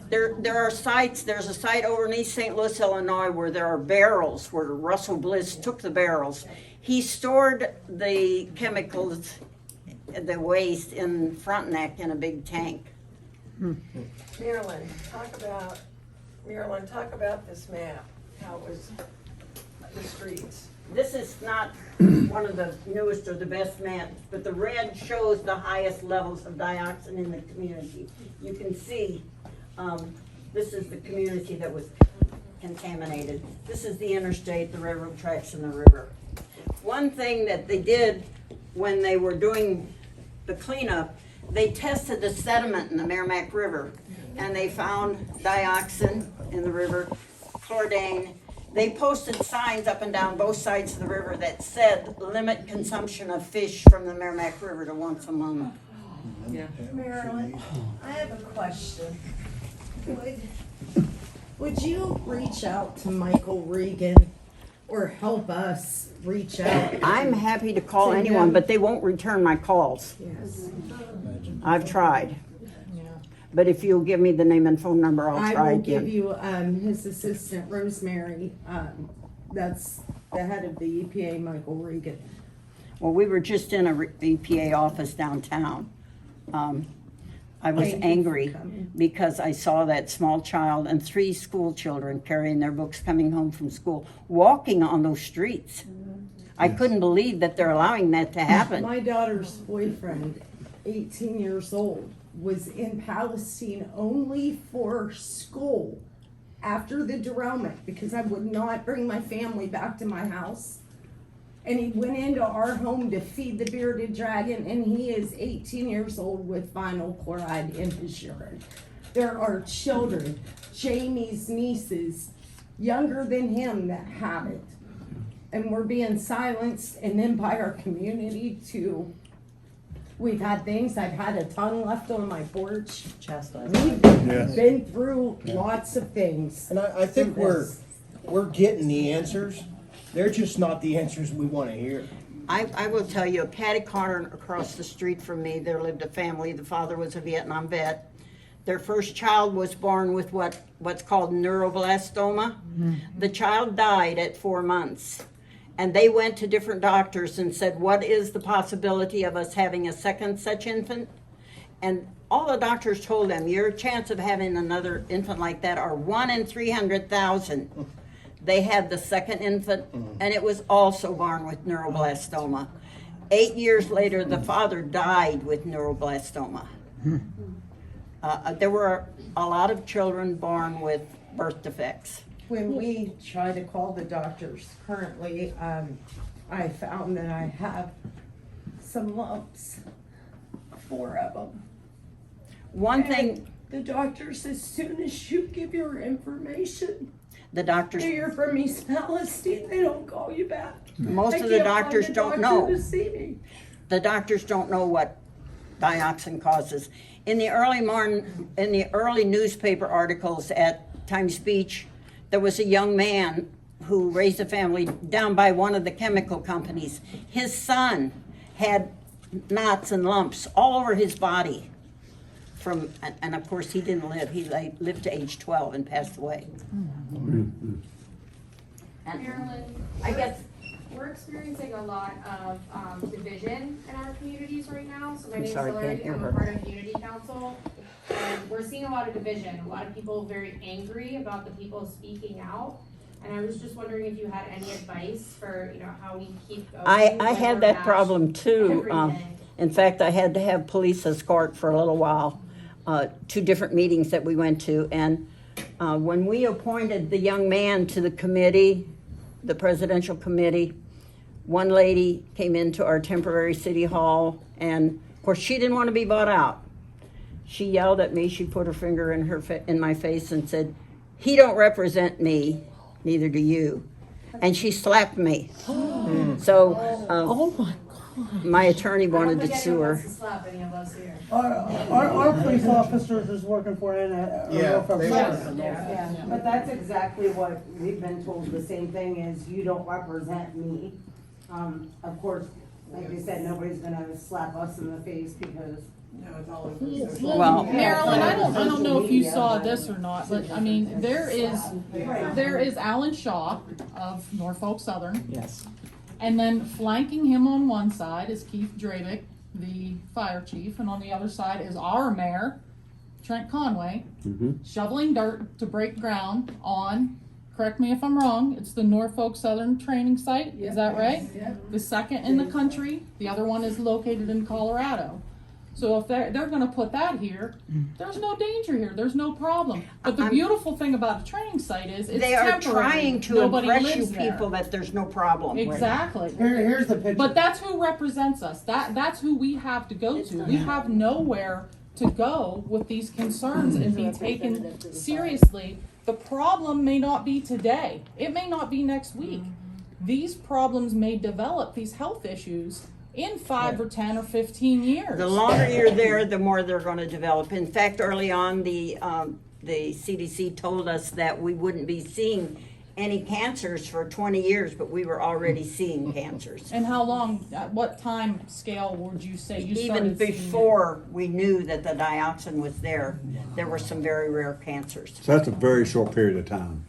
Speaker 3: There are sites, there's a site over in East St. Louis, Illinois, where there are barrels, where Russell Bliss took the barrels. He stored the chemicals, the waste, in Frontenac in a big tank.
Speaker 2: Marilyn, talk about this map, how it was, the streets.
Speaker 3: This is not one of the newest or the best maps, but the red shows the highest levels of dioxin in the community. You can see, this is the community that was contaminated. This is the interstate, the railroad tracks, and the river. One thing that they did when they were doing the cleanup, they tested the sediment in the Merrimack River, and they found dioxin in the river, chlordane. They posted signs up and down both sides of the river that said, limit consumption of fish from the Merrimack River to once a month.
Speaker 4: Yeah.
Speaker 12: Marilyn, I have a question. Would you reach out to Michael Regan or help us reach out?
Speaker 3: I'm happy to call anyone, but they won't return my calls.
Speaker 12: Yes.
Speaker 3: I've tried.
Speaker 8: Yeah.
Speaker 3: But if you'll give me the name and phone number, I'll
Speaker 12: I
Speaker 3: try
Speaker 12: will give
Speaker 3: again.
Speaker 12: you his assistant, Rosemary. That's the head of the EPA, Michael Regan.
Speaker 3: Well, we were just in a EPA office downtown. I was
Speaker 12: Thank you for
Speaker 3: angry
Speaker 12: coming.
Speaker 3: because I saw that small child and 3 school children carrying their books coming home from school, walking on those streets. I couldn't believe that they're allowing that to happen.
Speaker 12: My daughter's boyfriend, 18 years old, was in Palestine only for school after the derailment because I would not bring my family back to my house. And he went into our home to feed the bearded dragon, and he is 18 years old with vinyl chloride in his urine. There are children, Jamie's nieces, younger than him, that have it. And we're being silenced, and then by our community too. We've had things, I've had a ton left on my porch. We've been through lots of things.
Speaker 13: And I think we're getting the answers. They're just not the answers we want to hear.
Speaker 3: I will tell you, catty corner across the street from me, there lived a family. The father was a Vietnam vet. Their first child was born with what's called neuroblastoma. The child died at 4 months. And they went to different doctors and said, what is the possibility of us having a second such infant? And all the doctors told them, your chance of having another infant like that are 1 in 300,000. They had the second infant, and it was also born with neuroblastoma. 8 years later, the father died with neuroblastoma. There were a lot of children born with birth defects.
Speaker 12: When we try to call the doctors currently, I found that I have some lumps, 4 of them.
Speaker 3: One thing,
Speaker 12: The doctors, as soon as you give your information,
Speaker 3: the doctors,
Speaker 12: you're from East Palestine, they don't call you back.
Speaker 3: most
Speaker 12: I
Speaker 3: of the
Speaker 12: can't find
Speaker 3: doctors
Speaker 12: a
Speaker 3: don't
Speaker 12: doctor
Speaker 3: know.
Speaker 12: to see me.
Speaker 3: The doctors don't know what dioxin causes. In the early newspaper articles at Times Beach, there was a young man who raised a family down by one of the chemical companies. His son had knots and lumps all over his body. And of course he didn't live. He lived to age 12 and passed away. And
Speaker 5: Marilyn,
Speaker 3: I guess
Speaker 14: we're experiencing a lot of division in our communities right now. So my name is
Speaker 3: sorry,
Speaker 14: Hillary,
Speaker 3: can't hear
Speaker 14: I'm
Speaker 3: her.
Speaker 14: a part of Unity Council. And we're seeing a lot of division, a lot of people very angry about the people speaking out. And I was just wondering if you had any advice for, how we keep going.
Speaker 3: I
Speaker 14: with
Speaker 3: had
Speaker 14: our
Speaker 3: that
Speaker 14: match
Speaker 3: problem too.
Speaker 14: everything.
Speaker 3: In fact, I had to have police escort for a little while, 2 different meetings that we went to. And when we appointed the young man to the committee, the presidential committee, one lady came into our temporary city hall, and of course she didn't want to be bought out. She yelled at me, she put her finger in my face and said, "He don't represent me, neither do you." And she slapped me. So
Speaker 4: Oh my
Speaker 3: my attorney wanted
Speaker 14: I
Speaker 3: to
Speaker 14: don't think
Speaker 3: sue
Speaker 14: anyone
Speaker 3: her.
Speaker 14: wants to slap any of us here.
Speaker 13: Our police officers is working for
Speaker 6: Yeah, but that's exactly what we've been told. The same thing is, you don't represent me. Of course, like you said, nobody's gonna slap us in the face because.
Speaker 3: Well,
Speaker 8: Marilyn, I don't know if you saw this or not, but I mean, there is Alan Shaw of Norfolk Southern.
Speaker 4: Yes.
Speaker 8: And then flanking him on one side is Keith Dravick, the fire chief, and on the other side is our mayor, Trent Conway, shoveling dirt to break ground on, correct me if I'm wrong, it's the Norfolk Southern training site, is that right? The second in the country, the other one is located in Colorado. So if they're gonna put that here, there's no danger here, there's no problem. But the beautiful thing about a training site is it's
Speaker 3: they are
Speaker 8: temporary.
Speaker 3: trying to
Speaker 8: Nobody
Speaker 3: impress you
Speaker 8: lives there.
Speaker 3: people that there's no problem.
Speaker 8: Exactly.
Speaker 13: Here's the picture.
Speaker 8: But that's who represents us. That's who we have to go to. We have nowhere to go with these concerns and be taken seriously. The problem may not be today. It may not be next week. These problems may develop, these health issues, in 5 or 10 or 15 years.
Speaker 3: The longer you're there, the more they're going to develop. In fact, early on, the CDC told us that we wouldn't be seeing any cancers for 20 years, but we were already seeing cancers.
Speaker 8: And how long, at what time scale would you say you
Speaker 3: Even
Speaker 8: started seeing it?
Speaker 3: before we knew that the dioxin was there were some very rare cancers.
Speaker 7: So that's a very short period of time,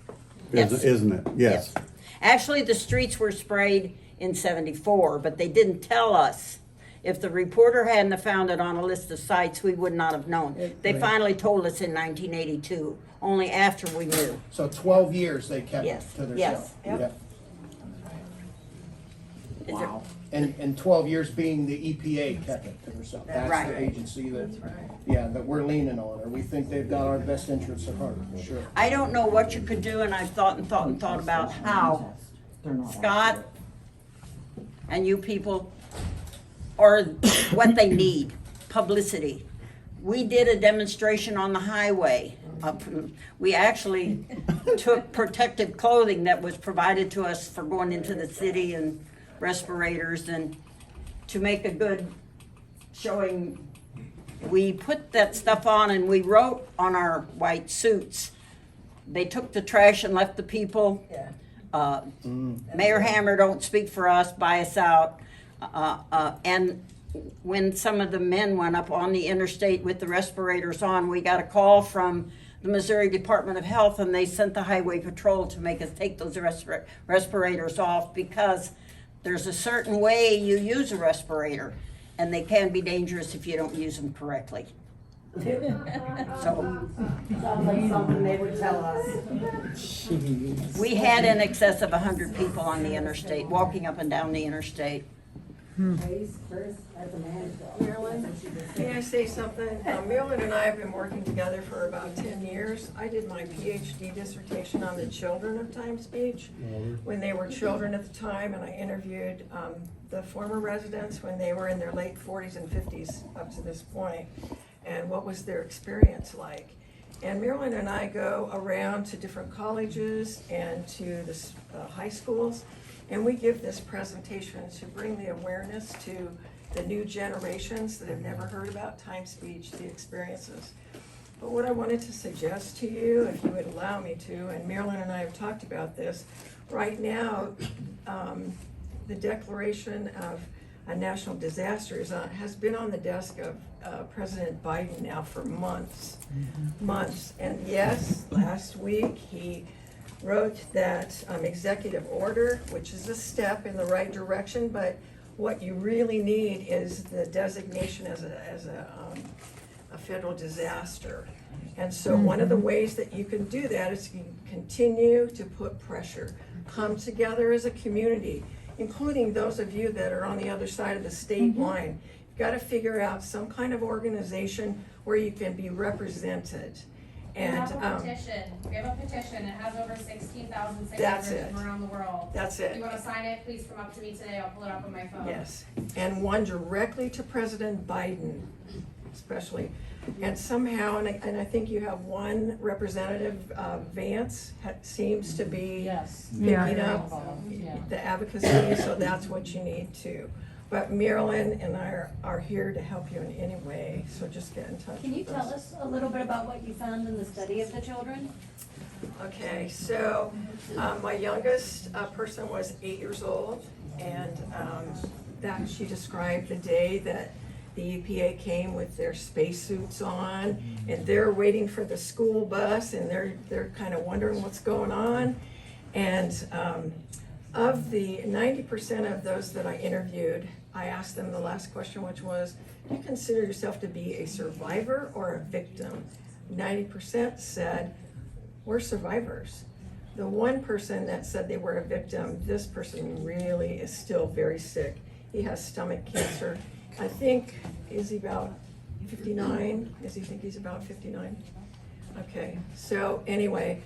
Speaker 3: Yes.
Speaker 7: isn't it? Yes.
Speaker 3: Actually, the streets were sprayed in 74, but they didn't tell us. If the reporter hadn't have found it on a list of sites, we would not have known. They finally told us in 1982, only after we knew.
Speaker 13: So 12 years they kept
Speaker 3: Yes,
Speaker 13: it to themselves.
Speaker 3: yes.
Speaker 2: Yep.
Speaker 3: Is there-
Speaker 13: And 12 years being the EPA kept it to themselves. That's
Speaker 3: Right.
Speaker 13: the agency that we're leaning on, or we think they've got our best interests at heart, for sure.
Speaker 3: I don't know what you could do, and I've thought about how Scott and you people, or what they need, publicity. We did a demonstration on the highway. We actually took protective clothing that was provided to us for going into the city and respirators, and to make a good showing, we put that stuff on and we wrote on our white suits. They took the trash and left the people. Mayor Hammer, don't speak for us, buy us out. And when some of the men went up on the interstate with the respirators on, we got a call from the Missouri Department of Health, and they sent the highway patrol to make us take those respirators off, because there's a certain way you use a respirator, and they can be dangerous if you don't use them correctly. So
Speaker 6: Sounds like something they would tell us.
Speaker 3: we had in excess of 100 people on the interstate, walking up and down the interstate.
Speaker 6: Chris, that's a man's job.
Speaker 2: Marilyn, may I say something? Marilyn and I have been working together for about 10 years. I did my PhD dissertation on the children of time speech, when they were children at the time, and I interviewed the former residents when they were in their late 40s and 50s up to this point, and what was their experience like. And Marilyn and I go around to different colleges and to the high schools, and we give this presentation to bring the awareness to the new generations that have never heard about time speech, the experiences. But what I wanted to suggest to you, if you would allow me to, and Marilyn and I have talked about this, right now, the declaration of a national disaster has been on the desk of President Biden now for months. And yes, last week he wrote that executive order, which is a step in the right direction, but what you really need is the designation as a federal disaster. And so one of the ways that you can do that is you continue to put pressure, come together as a community, including those of you that are on the other side of the state line. You've got to figure out some kind of organization where you can be represented. And
Speaker 14: We have a petition, it has over 16,000
Speaker 2: That's
Speaker 14: signatures
Speaker 2: it.
Speaker 14: from around the world.
Speaker 2: That's
Speaker 14: If
Speaker 2: it.
Speaker 14: you wanna sign it, please come up to me today, I'll pull it up on my phone.
Speaker 2: Yes, and one directly to President Biden, especially. And somehow, and I think you have one representative, Vance, seems to be
Speaker 8: Yes.
Speaker 2: picking up
Speaker 8: Yeah.
Speaker 2: the advocacy, so that's what you need too. But Marilyn and I are here to help you in any way, so just get in touch
Speaker 5: Can you
Speaker 2: with
Speaker 5: tell us a little bit about what you found in the study of the children?
Speaker 2: Okay, so my youngest person was 8 years old, and that she described the day that the EPA came with their spacesuits on, and they're waiting for the school bus, and they're kind of wondering what's going on. And of the 90% of those that I interviewed, I asked them the last question, which was, do you consider yourself to be a survivor or a victim? 90% said, we're survivors. The one person that said they were a victim, this person really is still very sick. He has stomach cancer. I think, is he about 59? Does he think he's about 59? Okay, so anyway,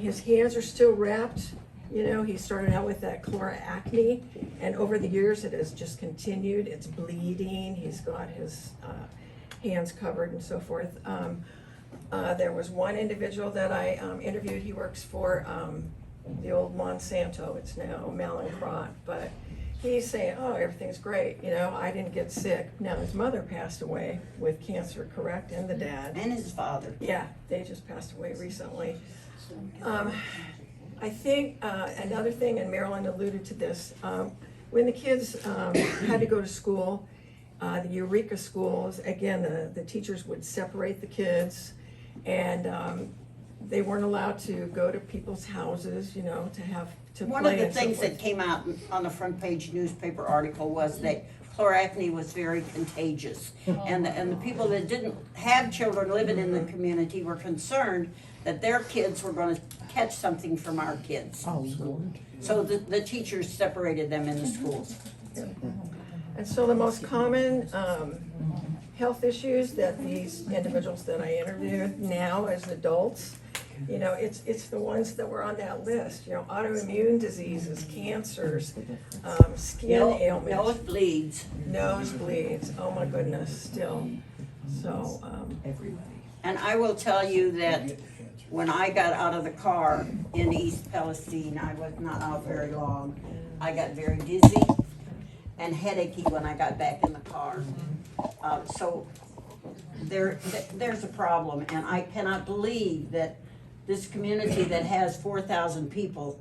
Speaker 2: his hands are still wrapped. You know, he started out with that chloracne, and over the years it has just continued. It's bleeding. He's got his hands covered and so forth. There was one individual that I interviewed. He works for the old Monsanto. It's now Mallinckrodt, but he's saying, oh, everything's great. You know, I didn't get sick. Now his mother passed away with cancer, correct? And the dad.
Speaker 3: And his father.
Speaker 2: Yeah, they just passed away recently. I think another thing, and Marilyn alluded to this, when the kids had to go to school, the Eureka schools, again, the teachers would separate the kids, and they weren't allowed to go to people's houses, you know, to play.
Speaker 3: One of the
Speaker 2: and so
Speaker 3: things
Speaker 2: forth.
Speaker 3: that came out on the front page newspaper article was that chloracne was very contagious. And the people that didn't have children living in the community were concerned that their kids were gonna catch something from our kids.
Speaker 4: Oh, Lord.
Speaker 3: So the teachers separated them in the schools.
Speaker 2: And so the most common health issues that these individuals that I interviewed now as adults, you know, it's the ones that were on that list, you know, autoimmune diseases, cancers, skin ailments.
Speaker 3: Nosebleeds.
Speaker 2: Nosebleeds, oh my goodness, still. So,
Speaker 3: And I will tell you that when I got out of the car in East Palestine, I was not out very long. I got very dizzy and headachy when I got back in the car. So there's a problem, and I cannot believe that this community that has 4,000 people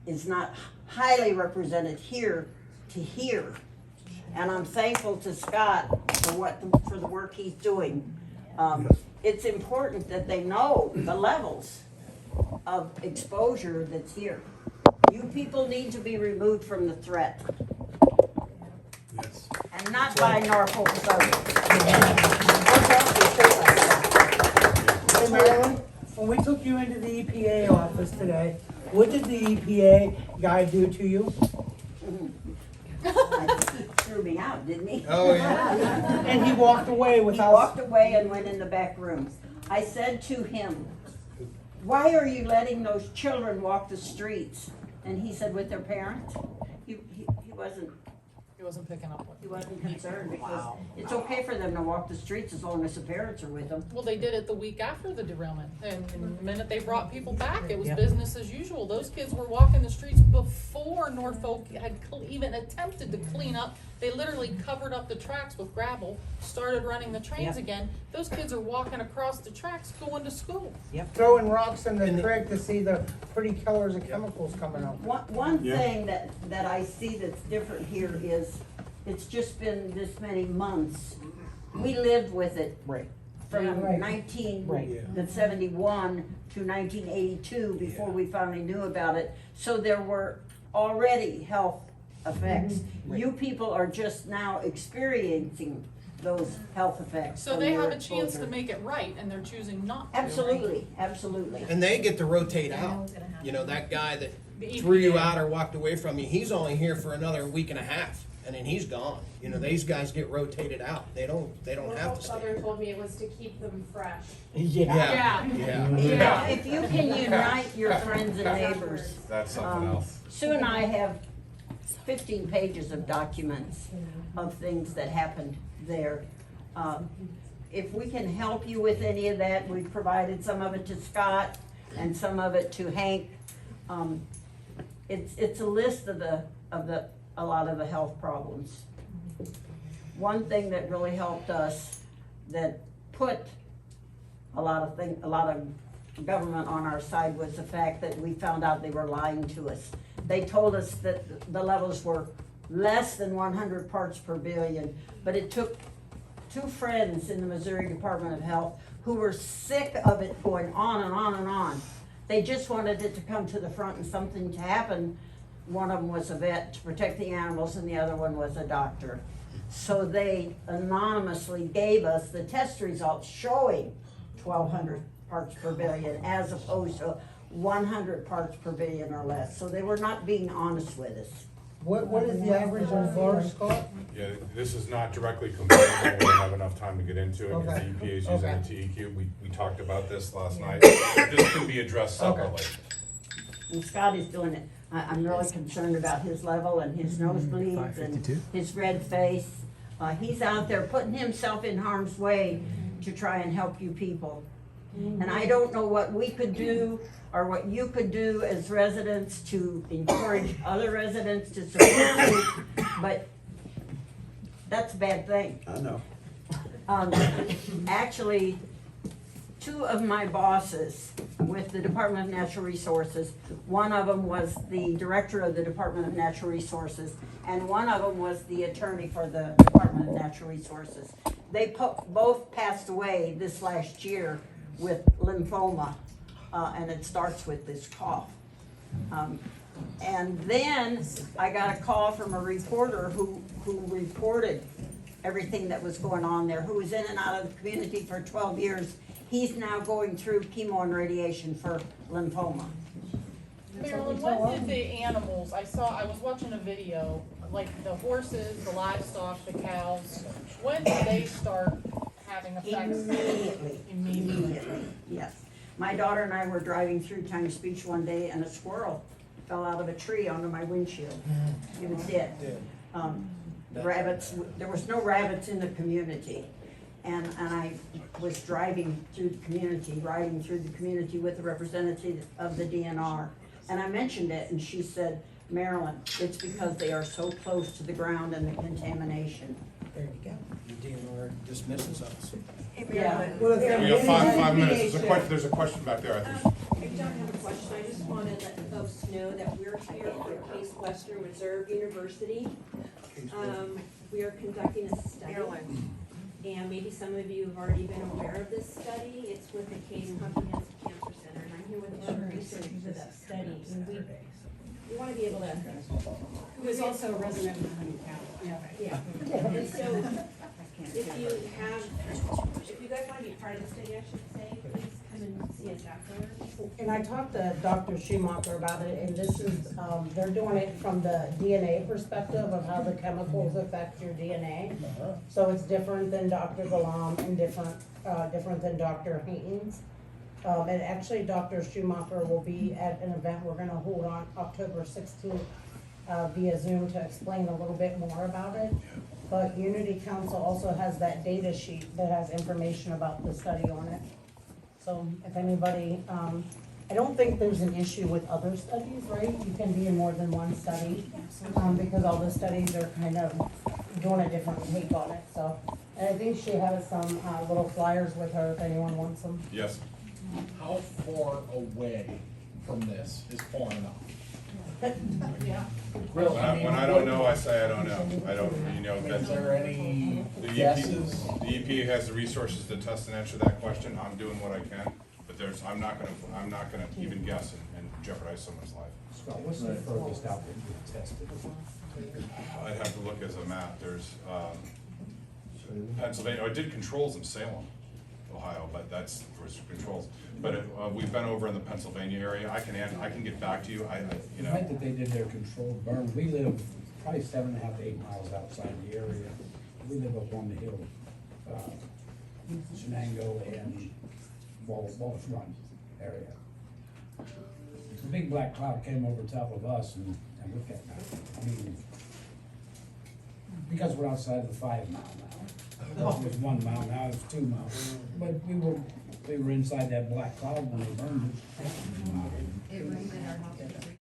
Speaker 3: is not highly represented here to hear. And I'm thankful to Scott for the work he's doing. It's important that they know the levels of exposure that's here. You people need to be removed from the threat.
Speaker 1: Yes.
Speaker 3: And not by Norfolk Southern.
Speaker 15: Hey Marilyn, when we took you into the EPA office today, what did the EPA guy do to you?
Speaker 3: He threw me out, didn't he?
Speaker 1: Oh, yeah.
Speaker 15: And he walked away
Speaker 3: He
Speaker 15: without.
Speaker 3: walked away and went in the back room. I said to him, why are you letting those children walk the streets? And he said, with their parents. He wasn't
Speaker 8: picking up what.
Speaker 3: He wasn't concerned because it's okay for them to walk the streets as long as the parents are with them.
Speaker 8: Well, they did it the week after the derailment, and the minute they brought people back, it was business as usual. Those kids were walking the streets before Norfolk had even attempted to clean up. They literally covered up the tracks with gravel, started running the trains again. Those kids are walking across the tracks going to school.
Speaker 15: Throwing rocks in the creek to see the pretty colors of chemicals coming out.
Speaker 3: One thing that I see that's different here is, it's just been this many months. We lived with it.
Speaker 15: Right.
Speaker 3: from
Speaker 6: Right.
Speaker 3: 1971 to 1982 before we finally knew about it. So there were already health effects.
Speaker 6: Mm-hmm.
Speaker 3: You people are just now experiencing those health effects.
Speaker 8: So
Speaker 3: from
Speaker 8: they
Speaker 3: your
Speaker 8: have a chance
Speaker 3: exposure.
Speaker 8: to make it right, and they're choosing not to.
Speaker 3: Absolutely, absolutely.
Speaker 13: And they get to rotate out. You know, that guy that threw you out or walked away from you, he's only here for another week and a half, and then he's gone. You know, these guys get rotated out. They don't have to stay.
Speaker 14: Other told me it was to keep them fresh.
Speaker 13: Yeah.
Speaker 3: Yeah, if you can unite your friends and neighbors.
Speaker 1: That's something else.
Speaker 3: Sue and I have 15 pages of documents of things that happened there. If we can help you with any of that, we've provided some of it to Scott and some of it to Hank. It's a list of a lot of the health problems. One thing that really helped us, that put a lot of government on our side, was the fact that we found out they were lying to us. They told us that the levels were less than 100 parts per billion, but it took two friends in the Missouri Department of Health who were sick of it going on and on and on. They just wanted it to come to the front and something to happen. One of them was a vet to protect the animals, and the other one was a doctor. So they anonymously gave us the test results showing 1,200 parts per billion as opposed to 100 parts per billion or less. So they were not being honest with us.
Speaker 15: What is the average in Florida, Scott?
Speaker 1: Yeah, this is not directly comparable, we don't have enough time to get into it, because
Speaker 15: Okay.
Speaker 1: the EPA is using
Speaker 15: Okay.
Speaker 1: a TEQ, we talked about this last night. This can be addressed separately.
Speaker 3: And Scott is doing it. I'm really concerned about his level and his nosebleeds and his red face. He's out there putting himself in harm's way to try and help you people. And I don't know what we could do or what you could do as residents to encourage other residents to support you, but that's a bad thing.
Speaker 7: I know.
Speaker 3: Actually, two of my bosses with the Department of Natural Resources, one of them was the director of the Department of Natural Resources, and one of them was the attorney for the Department of Natural Resources. They both passed away this last year with lymphoma, and it starts with this cough. And then I got a call from a reporter who reported everything that was going on there, who was in and out of the community for 12 years. He's now going through chemo and radiation for lymphoma.
Speaker 8: Marilyn, when did the animals, I was watching a video, like the horses, the livestock, the cows, when did they start having effects?
Speaker 3: Immediately, yes. My daughter and I were driving through Times Beach one day, and a squirrel fell out of a tree onto my windshield. It was dead. Rabbits, there was no rabbits in the community. And I was driving through the community, riding through the community with a representative of the DNR. And I mentioned it, and she said, Marilyn, it's because they are so close to the ground and the contamination.
Speaker 13: There you go. The DNR dismisses us.
Speaker 3: Yeah.
Speaker 15: Well, if
Speaker 1: We have 5 minutes, there's a question back there, I think.
Speaker 10: I don't have a question, I just wanted to let folks know that we're here for Case Western Reserve University. We are conducting a study, and maybe some of you have already been aware of this study. It's with the Case Comprehensive Cancer Center, and I'm here with the research for that study. And we want to be able to, who is also a resident of Honey County. Yeah. And so, if you guys want to be part of the study, I should say, please come and see us afterwards.
Speaker 6: And I talked to Dr. Schumacher about it, and this is, they're doing it from the DNA perspective of how the chemicals affect your DNA. So it's different than Dr. Galam and different than Dr. Haynes. And actually, Dr. Schumacher will be at an event we're gonna hold on October 16th via Zoom to explain a little bit more about it. But Unity Council also has that data sheet that has information about the study on it. So if anybody, I don't think there's an issue with other studies, right? You can be in more than one study, because all the studies are kind of doing a different take on it, so. And I think she has some, little flyers with her if anyone wants them.
Speaker 1: Yes.
Speaker 16: How far away from this is far enough?
Speaker 1: When I don't know, I say I don't know. I don't, you know,
Speaker 9: Is there any
Speaker 1: the
Speaker 9: guesses?
Speaker 1: The EPA has the resources to test and answer that question. I'm doing what I can, but I'm not gonna even guess and jeopardize someone's life.
Speaker 9: Scott, what's the furthest out that you've tested?
Speaker 1: I'd have to look as a map. There's, Pennsylvania, I did controls in Salem, Ohio, but that's for controls. But we've been over in the Pennsylvania area. I can get back to you. You
Speaker 9: The
Speaker 1: know.
Speaker 9: night that they did their controlled burn, we live probably 7.5 to 8 miles outside the area. We live up on the hill, Shenango and Wallace Run area. A big black cloud came over top of us and we kept, I mean, because we're outside the 5 mile now. It was 1 mile, now it's 2 miles. But we were inside that black cloud when they burned it.
Speaker 5: It rained in our house.